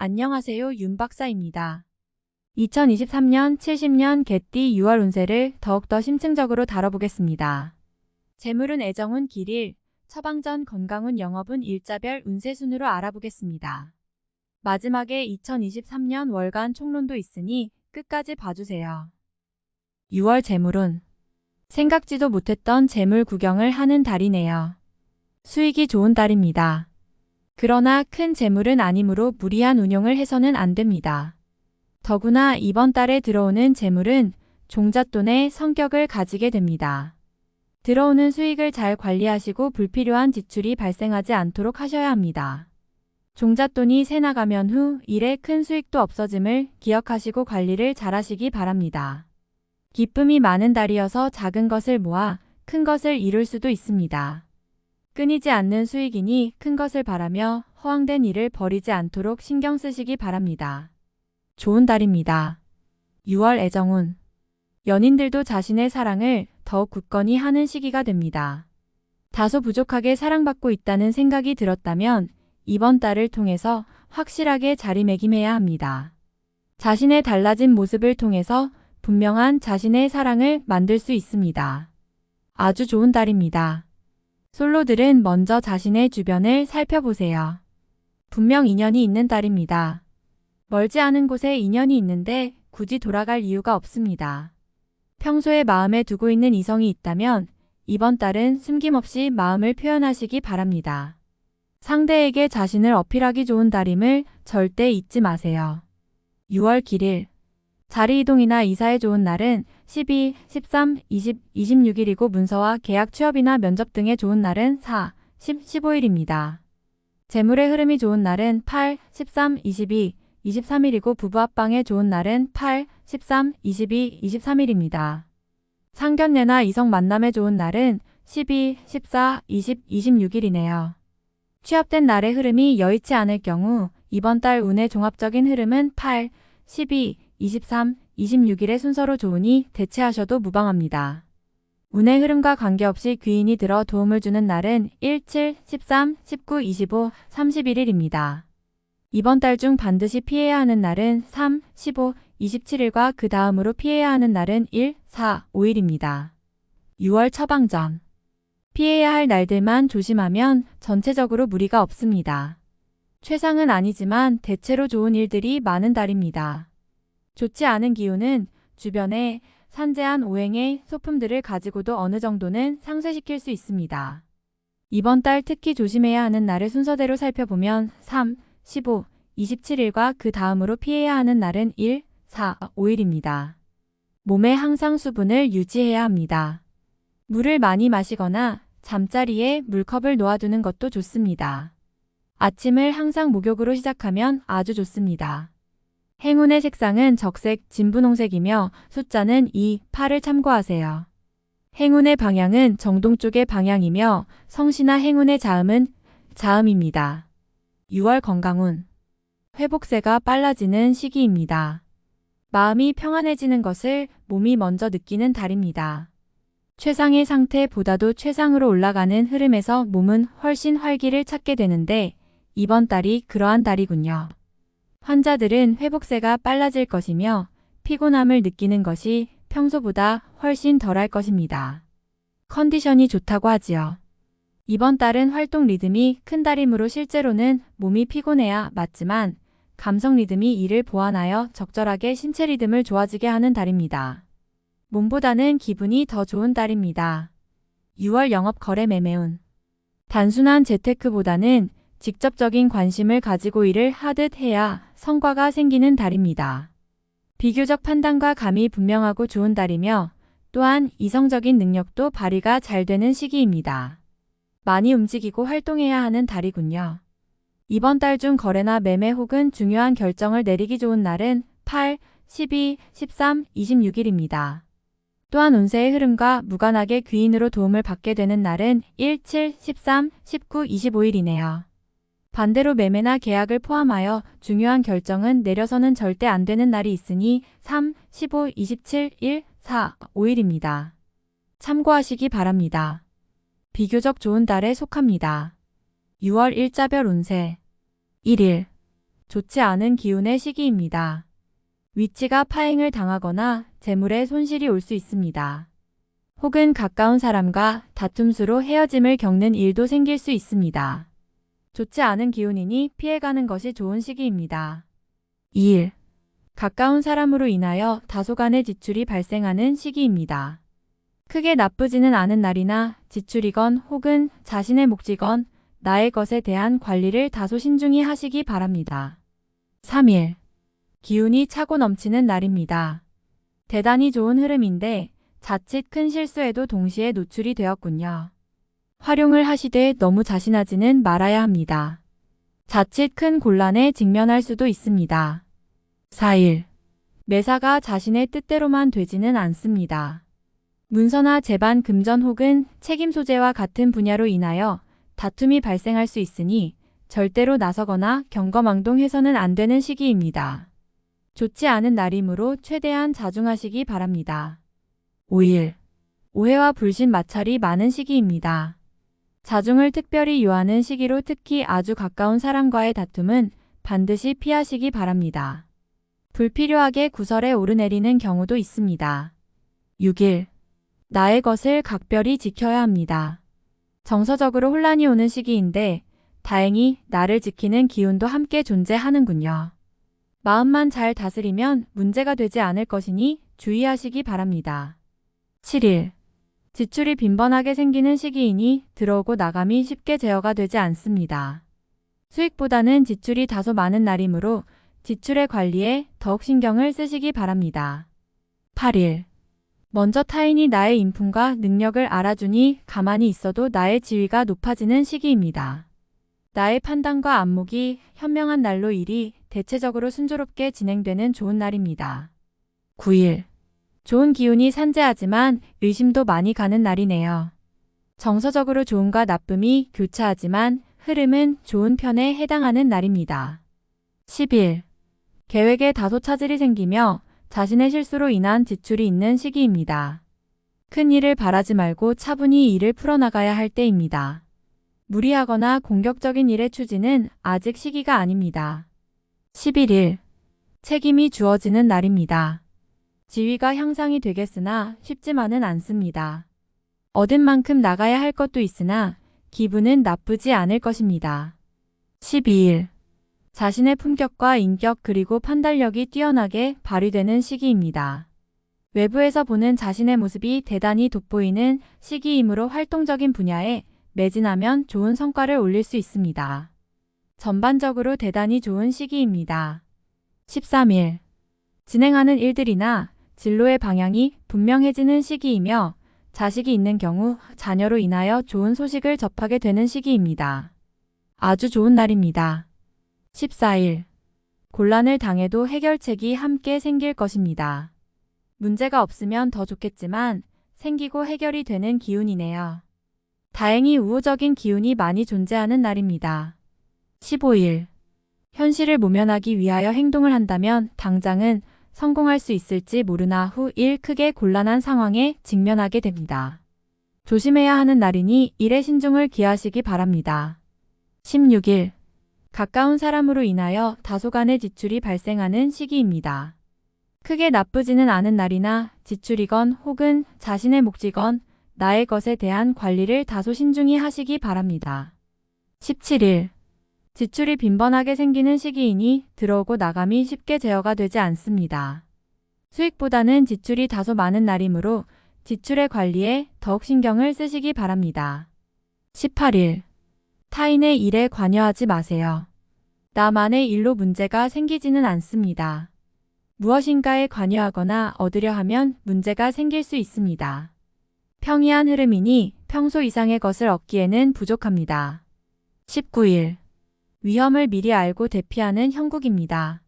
안녕하세요, 윤 박사입니다. 2023년 70년 개띠 6월 운세를 더욱더 심층적으로 다뤄보겠습니다. 재물운 애정운 길일, 처방전 건강운 영업운 일자별 운세 순으로 알아보겠습니다. 마지막에 2023년 월간 총론도 있으니 끝까지 봐주세요. 6월 재물운. 생각지도 못했던 재물 구경을 하는 달이네요. 수익이 좋은 달입니다. 그러나 큰 재물은 아니므로 무리한 운용을 해서는 안 됩니다. 더구나 이번 달에 들어오는 재물은 종잣돈의 성격을 가지게 됩니다. 들어오는 수익을 잘 관리하시고 불필요한 지출이 발생하지 않도록 하셔야 합니다. 종잣돈이 새 나가면 후 일에 큰 수익도 없어짐을 기억하시고 관리를 잘 하시기 바랍니다. 기쁨이 많은 달이어서 작은 것을 모아 큰 것을 이룰 수도 있습니다. 끊이지 않는 수익이니 큰 것을 바라며 허황된 일을 벌이지 않도록 신경 쓰시기 바랍니다. 좋은 달입니다. 6월 애정운. 연인들도 자신의 사랑을 더욱 굳건히 하는 시기가 됩니다. 다소 부족하게 사랑받고 있다는 생각이 들었다면 이번 달을 통해서 확실하게 자리매김해야 합니다. 자신의 달라진 모습을 통해서 분명한 자신의 사랑을 만들 수 있습니다. 아주 좋은 달입니다. 솔로들은 먼저 자신의 주변을 살펴보세요. 분명 인연이 있는 달입니다. 멀지 않은 곳에 인연이 있는데 굳이 돌아갈 이유가 없습니다. 평소에 마음에 두고 있는 이성이 있다면 이번 달은 숨김없이 마음을 표현하시기 바랍니다. 상대에게 자신을 어필하기 좋은 달임을 절대 잊지 마세요. 6월 길일. 자리 이동이나 이사에 좋은 날은 12, 13, 20, 26일이고 문서와 계약 취업이나 면접 등에 좋은 날은 4, 10, 15일입니다. 재물의 흐름이 좋은 날은 8, 13, 22, 23일이고 부부 합방에 좋은 날은 8, 13, 22, 23일입니다. 상견례나 이성 만남에 좋은 날은 12, 14, 20, 26일이네요. 취업된 날의 흐름이 여의치 않을 경우 이번 달 운의 종합적인 흐름은 8, 12, 23, 26일의 순서로 좋으니 대체하셔도 무방합니다. 운의 흐름과 관계없이 귀인이 들어 도움을 주는 날은 1, 7, 13, 19, 25, 31일입니다. 이번 달 중 반드시 피해야 하는 날은 3, 15, 27일과 그 다음으로 피해야 하는 날은 1, 4, 5일입니다. 6월 처방전. 피해야 할 날들만 조심하면 전체적으로 무리가 없습니다. 최상은 아니지만 대체로 좋은 일들이 많은 달입니다. 좋지 않은 기운은 주변에 산재한 오행의 소품들을 가지고도 어느 정도는 상쇄시킬 수 있습니다. 이번 달 특히 조심해야 하는 날을 순서대로 살펴보면 3, 15, 27일과 그 다음으로 피해야 하는 날은 1, 4, 5일입니다. 몸에 항상 수분을 유지해야 합니다. 물을 많이 마시거나 잠자리에 물컵을 놓아두는 것도 좋습니다. 아침을 항상 목욕으로 시작하면 아주 좋습니다. 행운의 색상은 적색, 진분홍색이며 숫자는 2, 8을 참고하세요. 행운의 방향은 정동 쪽의 방향이며 성씨나 행운의 자음은 자음입니다. 6월 건강운. 회복세가 빨라지는 시기입니다. 마음이 평안해지는 것을 몸이 먼저 느끼는 달입니다. 최상의 상태보다도 최상으로 올라가는 흐름에서 몸은 훨씬 활기를 찾게 되는데 이번 달이 그러한 달이군요. 환자들은 회복세가 빨라질 것이며 피곤함을 느끼는 것이 평소보다 훨씬 덜할 것입니다. 컨디션이 좋다고 하지요. 이번 달은 활동 리듬이 큰 달이므로 실제로는 몸이 피곤해야 맞지만 감성 리듬이 이를 보완하여 적절하게 신체 리듬을 좋아지게 하는 달입니다. 몸보다는 기분이 더 좋은 달입니다. 6월 영업 거래 매매운. 단순한 재테크보다는 직접적인 관심을 가지고 일을 하듯 해야 성과가 생기는 달입니다. 비교적 판단과 감이 분명하고 좋은 달이며 또한 이성적인 능력도 발휘가 잘 되는 시기입니다. 많이 움직이고 활동해야 하는 달이군요. 이번 달 중 거래나 매매 혹은 중요한 결정을 내리기 좋은 날은 8, 12, 13, 26일입니다. 또한 운세의 흐름과 무관하게 귀인으로 도움을 받게 되는 날은 1, 7, 13, 19, 25일이네요. 반대로 매매나 계약을 포함하여 중요한 결정은 내려서는 절대 안 되는 날이 있으니 3, 15, 27, 1, 4, 5일입니다. 참고하시기 바랍니다. 비교적 좋은 달에 속합니다. 6월 일자별 운세. 1일. 좋지 않은 기운의 시기입니다. 위치가 파행을 당하거나 재물에 손실이 올 수 있습니다. 혹은 가까운 사람과 다툼수로 헤어짐을 겪는 일도 생길 수 있습니다. 좋지 않은 기운이니 피해가는 것이 좋은 시기입니다. 2일. 가까운 사람으로 인하여 다소간의 지출이 발생하는 시기입니다. 크게 나쁘지는 않은 날이나 지출이건 혹은 자신의 몫이건 나의 것에 대한 관리를 다소 신중히 하시기 바랍니다. 3일. 기운이 차고 넘치는 날입니다. 대단히 좋은 흐름인데 자칫 큰 실수에도 동시에 노출이 되었군요. 활용을 하시되 너무 자신하지는 말아야 합니다. 자칫 큰 곤란에 직면할 수도 있습니다. 4일. 매사가 자신의 뜻대로만 되지는 않습니다. 문서나 재반 금전 혹은 책임 소재와 같은 분야로 인하여 다툼이 발생할 수 있으니 절대로 나서거나 경거망동해서는 안 되는 시기입니다. 좋지 않은 날이므로 최대한 자중하시기 바랍니다. 5일. 오해와 불신 마찰이 많은 시기입니다. 자중을 특별히 요하는 시기로 특히 아주 가까운 사람과의 다툼은 반드시 피하시기 바랍니다. 불필요하게 구설에 오르내리는 경우도 있습니다. 6일. 나의 것을 각별히 지켜야 합니다. 정서적으로 혼란이 오는 시기인데 다행히 나를 지키는 기운도 함께 존재하는군요. 마음만 잘 다스리면 문제가 되지 않을 것이니 주의하시기 바랍니다. 7일. 지출이 빈번하게 생기는 시기이니 들어오고 나감이 쉽게 제어가 되지 않습니다. 수익보다는 지출이 다소 많은 날이므로 지출의 관리에 더욱 신경을 쓰시기 바랍니다. 8일. 먼저 타인이 나의 인품과 능력을 알아주니 가만히 있어도 나의 지위가 높아지는 시기입니다. 나의 판단과 안목이 현명한 날로 일이 대체적으로 순조롭게 진행되는 좋은 날입니다. 9일. 좋은 기운이 산재하지만 의심도 많이 가는 날이네요. 정서적으로 좋음과 나쁨이 교차하지만 흐름은 좋은 편에 해당하는 날입니다. 10일. 계획에 다소 차질이 생기며 자신의 실수로 인한 지출이 있는 시기입니다. 큰 일을 바라지 말고 차분히 일을 풀어나가야 할 때입니다. 무리하거나 공격적인 일의 추진은 아직 시기가 아닙니다. 11일. 책임이 주어지는 날입니다. 지위가 향상이 되겠으나 쉽지만은 않습니다. 얻은 만큼 나가야 할 것도 있으나 기분은 나쁘지 않을 것입니다. 12일. 자신의 품격과 인격 그리고 판단력이 뛰어나게 발휘되는 시기입니다. 외부에서 보는 자신의 모습이 대단히 돋보이는 시기이므로 활동적인 분야에 매진하면 좋은 성과를 올릴 수 있습니다. 전반적으로 대단히 좋은 시기입니다. 13일. 진행하는 일들이나 진로의 방향이 분명해지는 시기이며 자식이 있는 경우 자녀로 인하여 좋은 소식을 접하게 되는 시기입니다. 아주 좋은 날입니다. 14일. 곤란을 당해도 해결책이 함께 생길 것입니다. 문제가 없으면 더 좋겠지만 생기고 해결이 되는 기운이네요. 다행히 우호적인 기운이 많이 존재하는 날입니다. 15일. 현실을 모면하기 위하여 행동을 한다면 당장은 성공할 수 있을지 모르나 후 일 크게 곤란한 상황에 직면하게 됩니다. 조심해야 하는 날이니 일에 신중을 기하시기 바랍니다. 16일. 가까운 사람으로 인하여 다소간의 지출이 발생하는 시기입니다. 크게 나쁘지는 않은 날이나 지출이건 혹은 자신의 몫이건 나의 것에 대한 관리를 다소 신중히 하시기 바랍니다. 17일. 지출이 빈번하게 생기는 시기이니 들어오고 나감이 쉽게 제어가 되지 않습니다. 수익보다는 지출이 다소 많은 날이므로 지출의 관리에 더욱 신경을 쓰시기 바랍니다. 18일. 타인의 일에 관여하지 마세요. 나만의 일로 문제가 생기지는 않습니다. 무엇인가에 관여하거나 얻으려 하면 문제가 생길 수 있습니다. 평이한 흐름이니 평소 이상의 것을 얻기에는 부족합니다. 19일. 위험을 미리 알고 대피하는 형국입니다.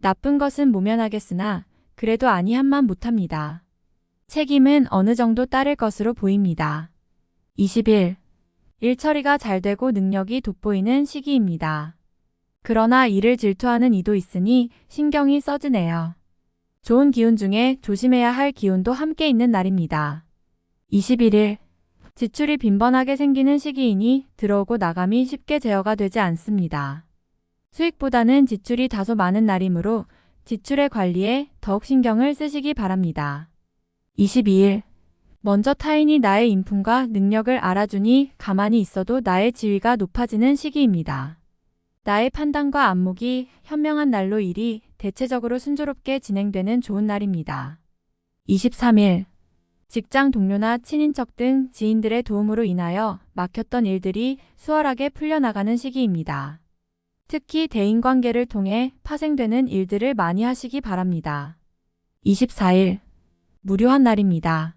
나쁜 것은 모면하겠으나 그래도 아니함만 못합니다. 책임은 어느 정도 따를 것으로 보입니다. 20일. 일 처리가 잘 되고 능력이 돋보이는 시기입니다. 그러나 이를 질투하는 이도 있으니 신경이 써지네요. 좋은 기운 중에 조심해야 할 기운도 함께 있는 날입니다. 21일. 지출이 빈번하게 생기는 시기이니 들어오고 나감이 쉽게 제어가 되지 않습니다. 수익보다는 지출이 다소 많은 날이므로 지출의 관리에 더욱 신경을 쓰시기 바랍니다. 22일. 먼저 타인이 나의 인품과 능력을 알아주니 가만히 있어도 나의 지위가 높아지는 시기입니다. 나의 판단과 안목이 현명한 날로 일이 대체적으로 순조롭게 진행되는 좋은 날입니다. 23일. 직장 동료나 친인척 등 지인들의 도움으로 인하여 막혔던 일들이 수월하게 풀려나가는 시기입니다. 특히 대인관계를 통해 파생되는 일들을 많이 하시기 바랍니다. 24일. 무료한 날입니다.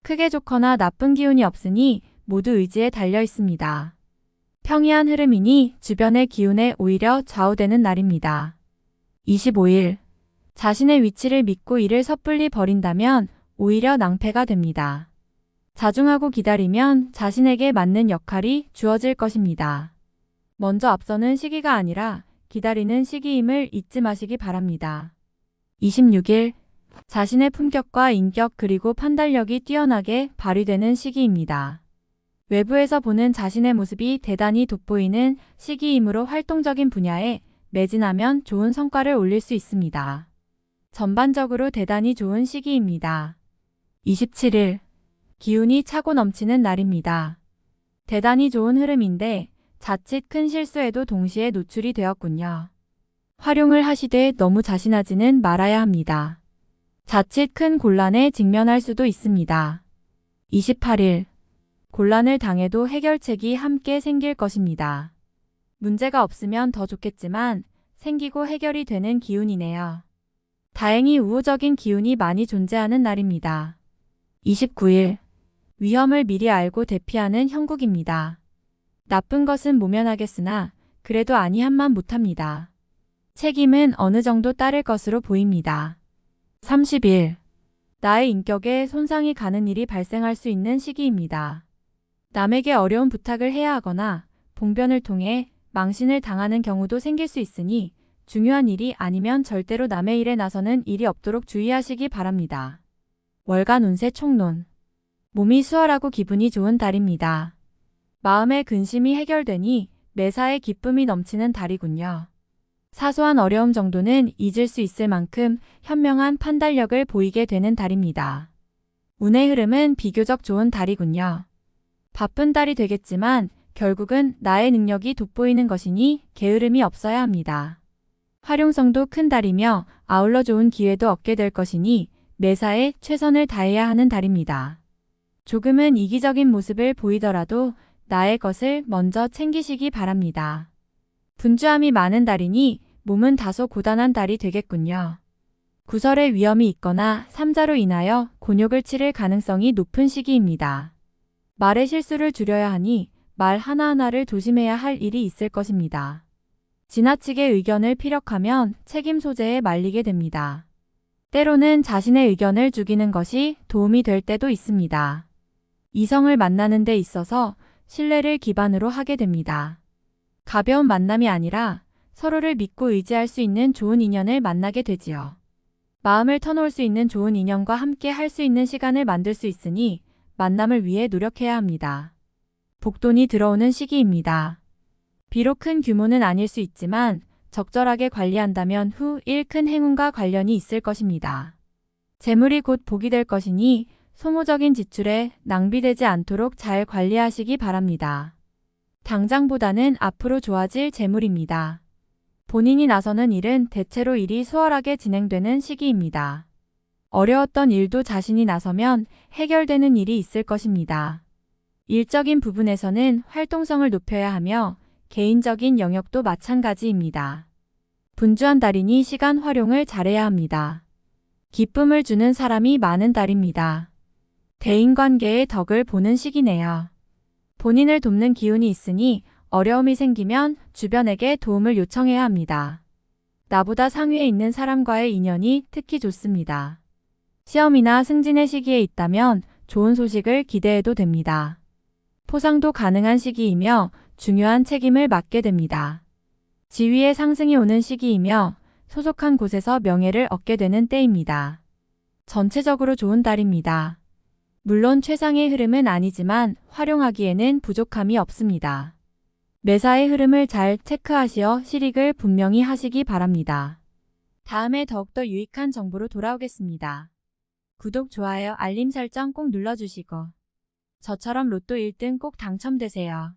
크게 좋거나 나쁜 기운이 없으니 모두 의지에 달려 있습니다. 평이한 흐름이니 주변의 기운에 오히려 좌우되는 날입니다. 25일. 자신의 위치를 믿고 일을 섣불리 버린다면 오히려 낭패가 됩니다. 자중하고 기다리면 자신에게 맞는 역할이 주어질 것입니다. 먼저 앞서는 시기가 아니라 기다리는 시기임을 잊지 마시기 바랍니다. 26일. 자신의 품격과 인격 그리고 판단력이 뛰어나게 발휘되는 시기입니다. 외부에서 보는 자신의 모습이 대단히 돋보이는 시기이므로 활동적인 분야에 매진하면 좋은 성과를 올릴 수 있습니다. 전반적으로 대단히 좋은 시기입니다. 27일. 기운이 차고 넘치는 날입니다. 대단히 좋은 흐름인데 자칫 큰 실수에도 동시에 노출이 되었군요. 활용을 하시되 너무 자신하지는 말아야 합니다. 자칫 큰 곤란에 직면할 수도 있습니다. 28일. 곤란을 당해도 해결책이 함께 생길 것입니다. 문제가 없으면 더 좋겠지만 생기고 해결이 되는 기운이네요. 다행히 우호적인 기운이 많이 존재하는 날입니다. 29일. 위험을 미리 알고 대피하는 형국입니다. 나쁜 것은 모면하겠으나 그래도 아니한만 못합니다. 책임은 어느 정도 따를 것으로 보입니다. 30일. 나의 인격에 손상이 가는 일이 발생할 수 있는 시기입니다. 남에게 어려운 부탁을 해야 하거나 봉변을 통해 망신을 당하는 경우도 생길 수 있으니 중요한 일이 아니면 절대로 남의 일에 나서는 일이 없도록 주의하시기 바랍니다. 월간 운세 총론. 몸이 수월하고 기분이 좋은 달입니다. 마음의 근심이 해결되니 매사에 기쁨이 넘치는 달이군요. 사소한 어려움 정도는 잊을 수 있을 만큼 현명한 판단력을 보이게 되는 달입니다. 운의 흐름은 비교적 좋은 달이군요. 바쁜 달이 되겠지만 결국은 나의 능력이 돋보이는 것이니 게으름이 없어야 합니다. 활용성도 큰 달이며 아울러 좋은 기회도 얻게 될 것이니 매사에 최선을 다해야 하는 달입니다. 조금은 이기적인 모습을 보이더라도 나의 것을 먼저 챙기시기 바랍니다. 분주함이 많은 달이니 몸은 다소 고단한 달이 되겠군요. 구설의 위험이 있거나 삼자로 인하여 곤욕을 치를 가능성이 높은 시기입니다. 말의 실수를 줄여야 하니 말 하나하나를 조심해야 할 일이 있을 것입니다. 지나치게 의견을 피력하면 책임 소재에 말리게 됩니다. 때로는 자신의 의견을 죽이는 것이 도움이 될 때도 있습니다. 이성을 만나는 데 있어서 신뢰를 기반으로 하게 됩니다. 가벼운 만남이 아니라 서로를 믿고 의지할 수 있는 좋은 인연을 만나게 되지요. 마음을 터놓을 수 있는 좋은 인연과 함께 할 수 있는 시간을 만들 수 있으니 만남을 위해 노력해야 합니다. 복돈이 들어오는 시기입니다. 비록 큰 규모는 아닐 수 있지만 적절하게 관리한다면 후 일 큰 행운과 관련이 있을 것입니다. 재물이 곧 복이 될 것이니 소모적인 지출에 낭비되지 않도록 잘 관리하시기 바랍니다. 당장보다는 앞으로 좋아질 재물입니다. 본인이 나서는 일은 대체로 일이 수월하게 진행되는 시기입니다. 어려웠던 일도 자신이 나서면 해결되는 일이 있을 것입니다. 일적인 부분에서는 활동성을 높여야 하며 개인적인 영역도 마찬가지입니다. 분주한 달이니 시간 활용을 잘해야 합니다. 기쁨을 주는 사람이 많은 달입니다. 대인관계의 덕을 보는 시기네요. 본인을 돕는 기운이 있으니 어려움이 생기면 주변에게 도움을 요청해야 합니다. 나보다 상위에 있는 사람과의 인연이 특히 좋습니다. 시험이나 승진의 시기에 있다면 좋은 소식을 기대해도 됩니다. 포상도 가능한 시기이며 중요한 책임을 맡게 됩니다. 지위의 상승이 오는 시기이며 소속한 곳에서 명예를 얻게 되는 때입니다. 전체적으로 좋은 달입니다. 물론 최상의 흐름은 아니지만 활용하기에는 부족함이 없습니다. 매사의 흐름을 잘 체크하시어 실익을 분명히 하시기 바랍니다. 다음에 더욱더 유익한 정보로 돌아오겠습니다. 구독, 좋아요, 알림 설정 꼭 눌러주시고 저처럼 로또 1등 꼭 당첨되세요.